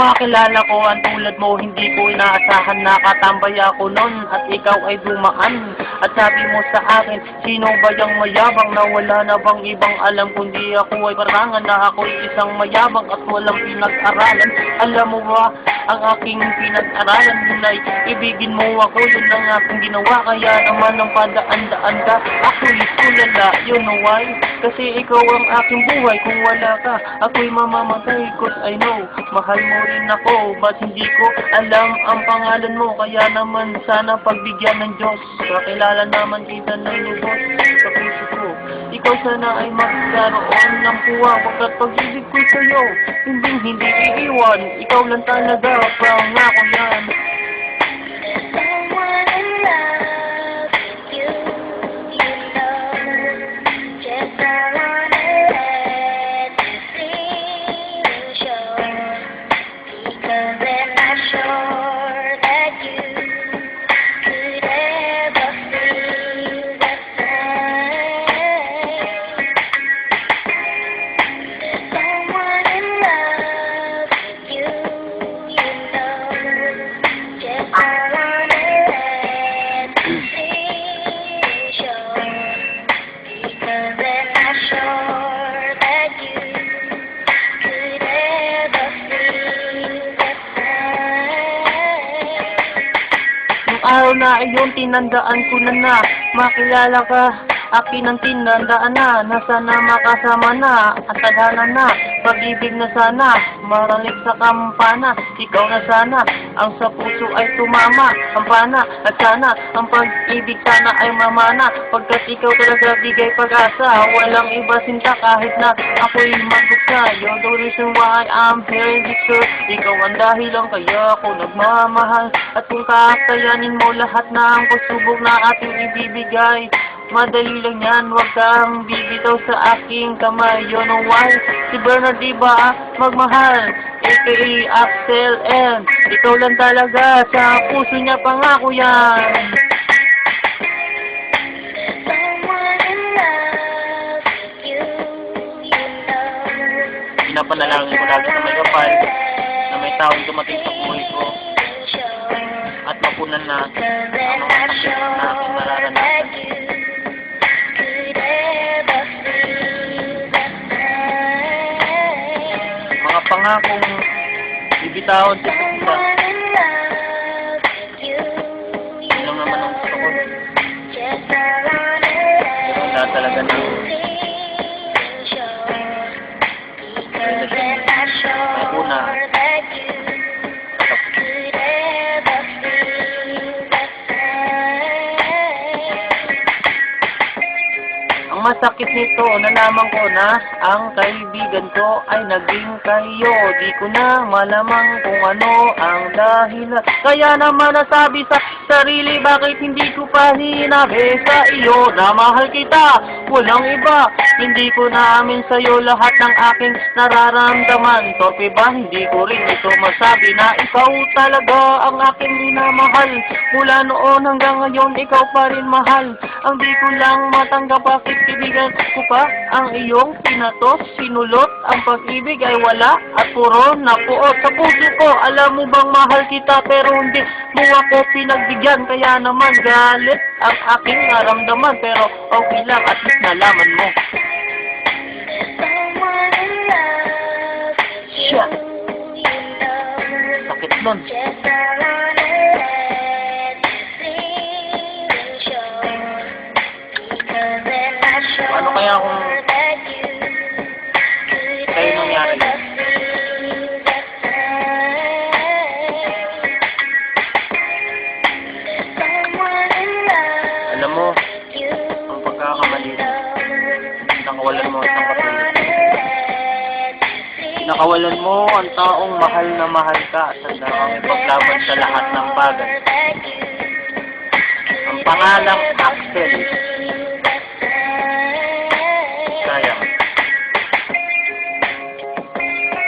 makilala ko ang tulad mo, hindi ko inaasahan. Nakatambay ako nun at ikaw ay dumaan. At sabi mo sa akin, sino ba yung mayabang na wala na bang ibang alam kundi ako ay parangan na ako'y isang mayabang at walang pinag-aralan. Alam mo ba, ang aking pinag-aralan yun ay ibigin mo ako, yun ang aking ginawa. Kaya naman ang padaan-daan ka, ako'y tulala, you know why? Kasi ikaw ang aking buhay, kung wala ka, ako'y mamamatay. Cause I know, mahal mo rin ako, ba't hindi ko alam ang pangalan mo? Kaya naman sana pagbigyan ng Diyos, kakilala naman kita ng lubos sa puso ko. Ikaw sana ay magkaroon ng puwa, pagkat pag-ibig ko sa'yo, hindi iiwan. Ikaw lang talaga, pangako yan. Araw na iyon, tinandaan ko na makilala ka. Akin ang tinandaan na sana makasama na at tadhana na, pag-ibig na sana, maralik sa kampana. Ikaw na sana, ang sa puso ay tumama, kampana. At sana, ang pag-ibig sana ay mamana, pagkat ikaw talaga bigay pag-asa. Walang iba sinta kahit na ako'y magbuka. You're the reason why I'm here, Victor. Ikaw ang dahilan kaya ako nagmamahal. At kung kakayanin mo lahat ng pagsubok na ating ibibigay, madali lang yan, huwag kang bibitaw sa aking kamay. You know why? Si Bernard diba magmahal, aka Axel M. Ikaw lang talaga, sa puso niya pangako yan. Pinapanalangin ko lagi na may kapal, na may taong dumating sa buhay ko at mapunan na ang mga sakit na aking nararanasan. Mga pangakong ibitawon sa isa. Yun lang naman ang gusto ko. Wala talaga ng may una. Masakit nito, nalaman ko na ang kaibigan ko ay naging kayo. Di ko na malamang kung ano ang dahilan. Kaya naman nasabi sa sarili, bakit hindi ko pa hinabi sa iyo na mahal kita, walang iba. Hindi ko namin sa'yo lahat ng aking nararamdaman. Torpe ba? Hindi ko rin ito masabi na ikaw talaga ang aking minamahal. Mula noon hanggang ngayon, ikaw pa rin mahal. Ang di ko lang matanggap, bakit kaibigan ko pa ang iyong pinatos, sinulot. Ang pag-ibig ay wala at puro napuot sa puso ko. Alam mo bang mahal kita pero hindi mo ako pinagbigyan. Kaya naman galit ang aking naramdaman, pero okay lang, at least nalaman mo. Siya. Sakit nun. Ano kaya kung kayo nangyari? Alam mo, ang pagkakamali, nakawalan mo ang katulad. Nakawalan mo ang taong mahal na mahal ka at sandang ipaglaban sa lahat ng bagay. Ang pangalang Axel.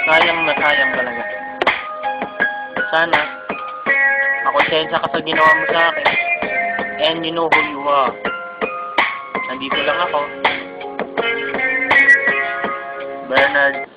Sayang na sayang talaga. Sana makonsensya ka sa ginawa mo sa akin. And you know who you are. Nandito lang ako. Bernard.